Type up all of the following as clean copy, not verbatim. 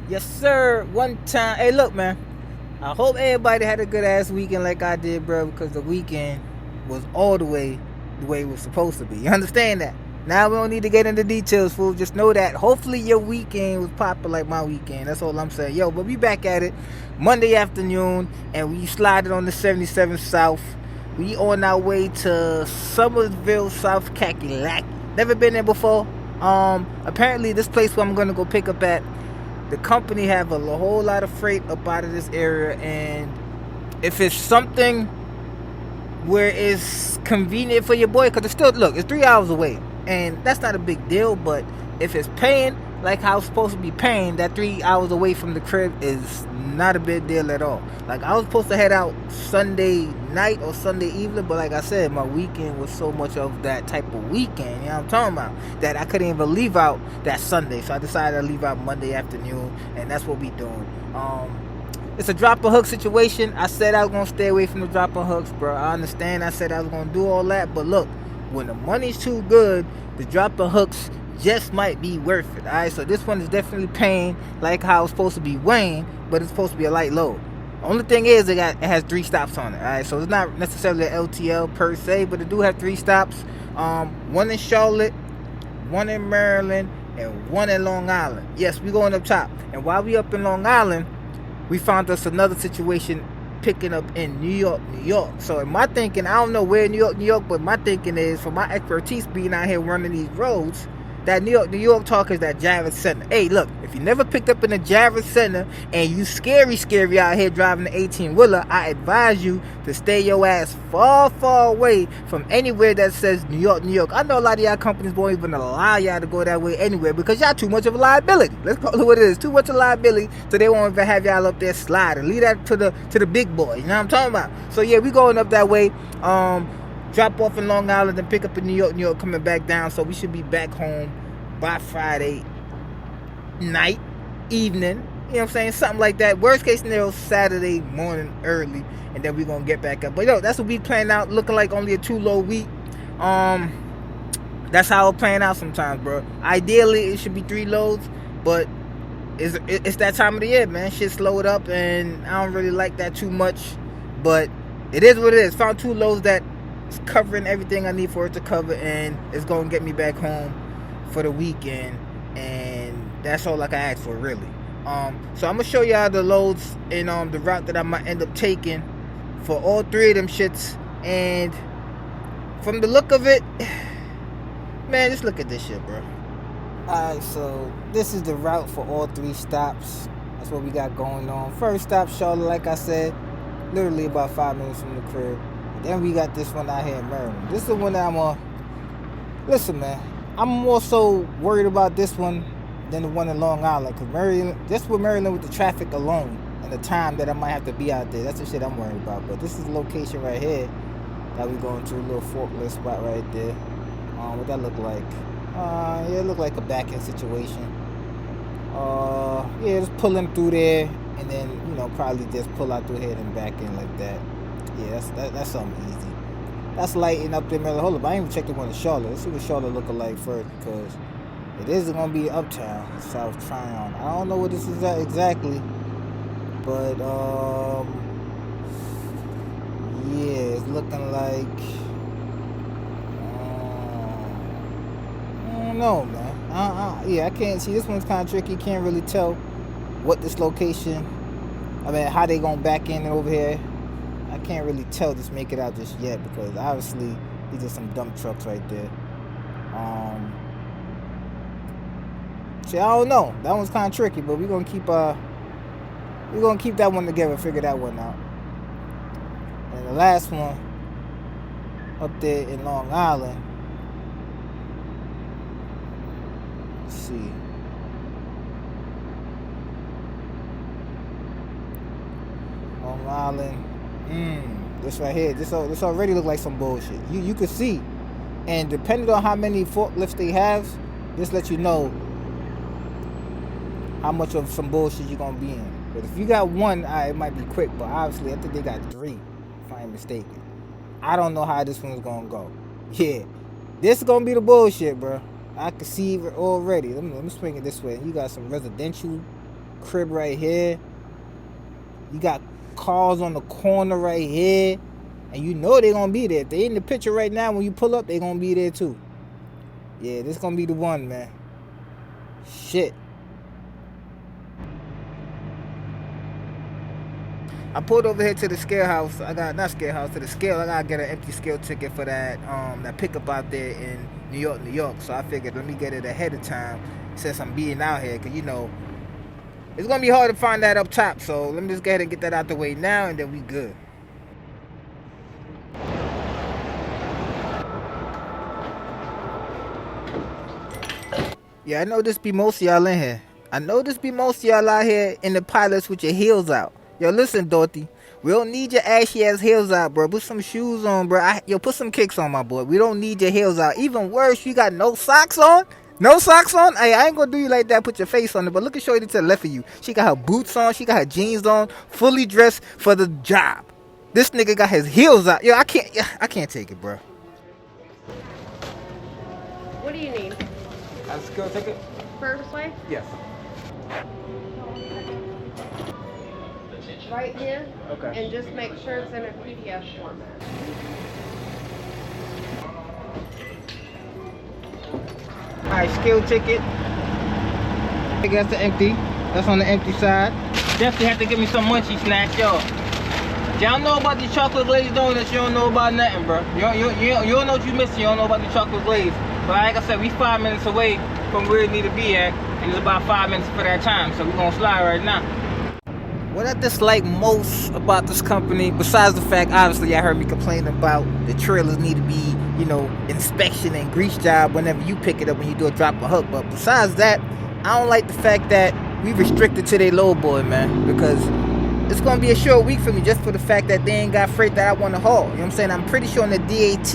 Yes, sir. One time. Hey, look, man. I hope everybody had a good ass weekend like I did, bro, because the weekend was all the way it was supposed to be. You understand that? Now we don't need to get into details, fool. Just know that hopefully your weekend was popping like my weekend. That's all I'm saying. Yo, but we back at it Monday afternoon, and we slided on the 77 South. We on our way to Summersville, South Kakalaki. Never been there before. Apparently this place where I'm gonna go pick up at, the company have a whole lot of freight up out of this area, and if it's something where it's convenient for your boy, because it's still, look, it's 3 hours away, and that's not a big deal. But if it's paying like how it's supposed to be paying, that 3 hours away from the crib is not a big deal at all. Like, I was supposed to head out Sunday night or Sunday evening, but like I said, my weekend was so much of that type of weekend, you know what I'm talking about, that I couldn't even leave out that Sunday. So I decided to leave out Monday afternoon, and that's what we doing. It's a drop and hook situation. I said I was gonna stay away from the drop and hooks, bro. I understand. I said I was gonna do all that, but look, when the money's too good, the drop and hooks just might be worth it. All right, so this one is definitely paying like how it's supposed to be weighing, but it's supposed to be a light load. The only thing is it has 3 stops on it. All right, so it's not necessarily an LTL per se, but it do have 3 stops. One in Charlotte, one in Maryland, and one in Long Island. Yes, we going up top. And while we up in Long Island, we found us another situation picking up in New York, New York. So in my thinking, I don't know where in New York, but my thinking is, for my expertise being out here running these roads, that New York talk is that Javits Center. Hey, look, if you never picked up in the Javits Center and you scary out here driving the 18-wheeler, I advise you to stay your ass far, far away from anywhere that says New York, New York. I know a lot of y'all companies won't even allow y'all to go that way anywhere because y'all too much of a liability. Let's call it what it is. Too much of a liability, so they won't even have y'all up there sliding. Leave that to the big boys. You know what I'm talking about? So yeah, we going up that way. Drop off in Long Island and pick up in New York, coming back down. So we should be back home by Friday night, evening. You know what I'm saying? Something like that. Worst case scenario, Saturday morning early, and then we're going to get back up. But yo, that's what we playing out. Looking like only a 2-load week. That's how it's playing out sometimes, bro. Ideally, it should be 3 loads, but it's that time of the year, man. Shit slowed up, and I don't really like that too much. But it is what it is. Found 2 loads that is covering everything I need for it to cover, and it's going to get me back home for the weekend, and that's all I can ask for, really. So I'm gonna show y'all the loads and the route that I might end up taking for all 3 of them shits. And from the look of it, man, just look at this shit, bro. Alright, so this is the route for all 3 stops. That's what we got going on. First stop, Charlotte, like I said, literally about 5 minutes from the crib. Then we got this one out here in Maryland. This is the one that listen, man, I'm more so worried about this one than the one in Long Island, because Maryland with the traffic alone and the time that I might have to be out there, that's the shit I'm worried about. But this is the location right here that we going to, a little forklift spot right there. What that look like? Yeah, it look like a back-end situation. Yeah, just pulling through there, and then, probably just pull out through here and back in like that. Yeah, that's something easy. That's lighting up there, Maryland. Hold up, I ain't even checked the one in Charlotte. Let's see what Charlotte look like first, because it is going to be uptown, South Tryon. I don't know what this is at exactly, but yeah, it's looking like I don't know, man. Yeah, I can't see. This one's kind of tricky. Can't really tell what this location, how they gonna back in over here. I can't really tell, just make it out just yet, because obviously these are some dump trucks right there. See, I don't know. That one's kind of tricky, but we're gonna keep that one together, figure that one out. And the last one up there in Long Island. Let's see. Long Island. This right here, this already look like some bullshit. You could see, and depending on how many forklifts they have, this lets you know how much of some bullshit you're gonna be in. But if you got one, it might be quick. But obviously, I think they got 3, if I ain't mistaken. I don't know how this one's gonna go. Yeah, this is gonna be the bullshit, bro. I can see it already. Let me swing it this way. You got some residential crib right here. You got cars on the corner right here. And you know they're going to be there. If they in the picture right now, when you pull up, they're going to be there too. Yeah, this going to be the one, man. Shit. I pulled over here to the scale house. To the scale. I gotta get an empty scale ticket for that pickup out there in New York. So I figured let me get it ahead of time since I'm being out here, cause you know it's gonna be hard to find that up top. So let me just go ahead and get that out the way now, and then we good. Yeah, I know this be most of y'all in here. I know this be most of y'all out here in the pilots with your heels out. Yo, listen, Dorothy. We don't need your ashy ass heels out, bro. Put some shoes on, bro. Put some kicks on, my boy. We don't need your heels out. Even worse, you got no socks on? No socks on? Hey, I ain't gonna do you like that. Put your face on it. But look at Shorty to the left of you. She got her boots on. She got her jeans on. Fully dressed for the job. This nigga got his heels out. Yo, I can't take it, bro. What do you need? A skill ticket? First way? Yes. Right here. Okay. And just make sure it's in a PDF format. Alright, skill ticket. I guess the empty. That's on the empty side. Definitely have to give me some munchie snacks, yo. Y'all know about the chocolate glazed donuts, you don't know about nothing, bro. You don't know what you missing, you don't know about the chocolate glaze. But like I said, we 5 minutes away from where we need to be at, and it's about 5 minutes for that time, so we're gonna slide right now. What I dislike most about this company, besides the fact, obviously, I heard me complain about the trailers need to be, you know, inspection and grease job whenever you pick it up when you do a drop or hook. But besides that, I don't like the fact that we restricted to their low boy, man, because it's gonna be a short week for me just for the fact that they ain't got freight that I want to haul. You know what I'm saying? I'm pretty sure on the DAT,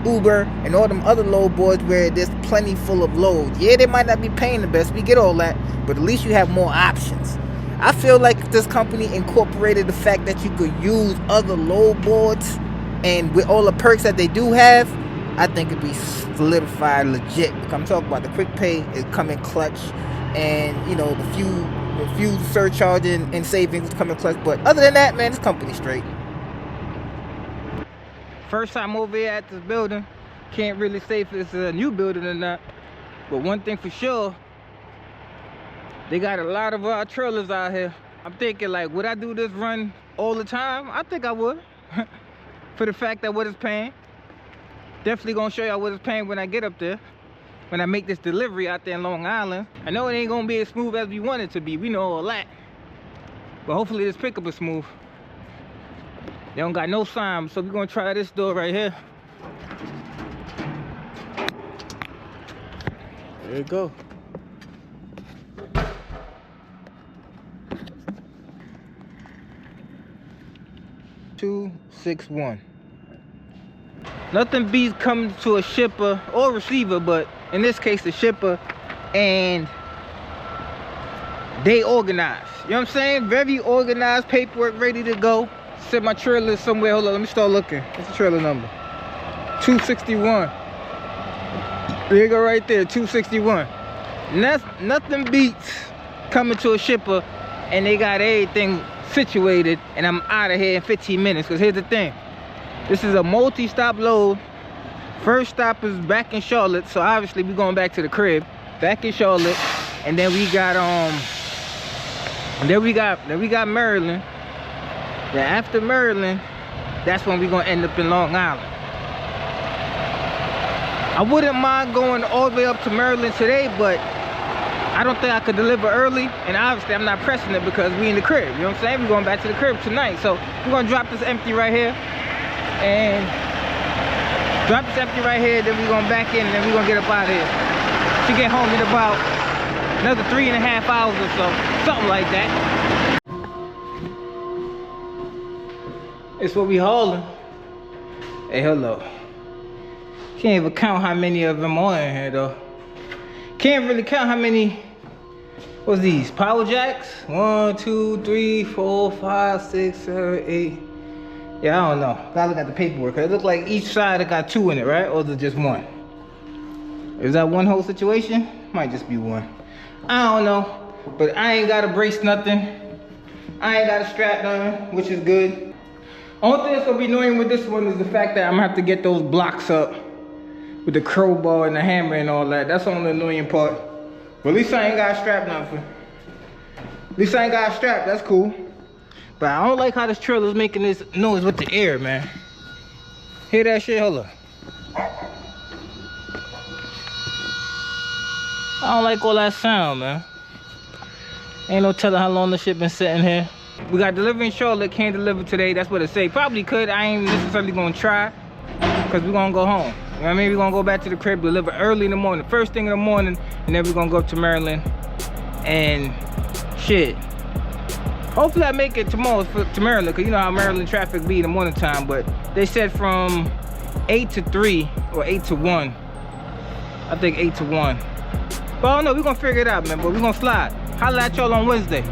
Uber, and all them other load boards where there's plenty full of loads. Yeah, they might not be paying the best. We get all that, but at least you have more options. I feel like if this company incorporated the fact that you could use other load boards and with all the perks that they do have, I think it'd be solidified legit. Because I'm talking about the quick pay, it come in clutch, and you know the fuel surcharge and savings come in clutch. But other than that, man, this company's straight. First time over here at this building. Can't really say if it's a new building or not, but one thing for sure, they got a lot of trailers out here. I'm thinking, like, would I do this run all the time? I think I would. For the fact that what it's paying. Definitely gonna show y'all what it's paying when I get up there. When I make this delivery out there in Long Island. I know it ain't gonna be as smooth as we want it to be. We know all that. But hopefully this pickup is smooth. They don't got no sign, so we're gonna try this door right here. There you go. $261. Nothing beats coming to a shipper or receiver, but in this case the shipper, and they organized. You know what I'm saying? Very organized, paperwork ready to go. Set my trailer somewhere. Hold on, let me start looking. What's the trailer number? 261. There you go, right there, 261. Nothing beats coming to a shipper and they got everything situated and I'm out of here in 15 minutes. Because here's the thing, this is a multi-stop load. First stop is back in Charlotte, so obviously we're going back to the crib, back in Charlotte, and then we got Maryland. Then after Maryland, that's when we're gonna end up in Long Island. I wouldn't mind going all the way up to Maryland today, but I don't think I could deliver early, and obviously I'm not pressing it because we in the crib, you know what I'm saying? We're going back to the crib tonight, so we're gonna drop this empty right here, and then we're going back in, and then we're gonna get up out of here. To get home in about another 3.5 hours or so, something like that. It's what we hauling. Hey, hello. Can't even count how many of them are in here though. Can't really count how many. What's these? Power jacks? 1, 2, 3, 4, 5, 6, 7, 8. Yeah, I don't know. Gotta look at the paperwork. It looks like each side got 2 in it, right? Or is it just 1? Is that one whole situation? Might just be 1. I don't know. But I ain't gotta brace nothing. I ain't gotta strap nothing, which is good. Only thing that's gonna be annoying with this one is the fact that I'm gonna have to get those blocks up with the crowbar and the hammer and all that. That's the only annoying part. But at least I ain't gotta strap nothing. At least I ain't got a strap, that's cool. But I don't like how this trailer's making this noise with the air, man. Hear that shit? Hold up. I don't like all that sound, man. Ain't no telling how long the shit been sitting here. We got delivery in Charlotte, can't deliver today. That's what it say. Probably could, I ain't necessarily gonna try. Cause we're gonna go home. You know what I mean? We're gonna go back to the crib, deliver early in the morning. First thing in the morning, and then we're gonna go up to Maryland. And shit. Hopefully I make it tomorrow to Maryland, cause you know how Maryland traffic be in the morning time. But they said from 8 to 3 or 8 to 1. I think 8 to 1. But I don't know, we're gonna figure it out, man. But we're gonna slide. Holla at y'all on Wednesday.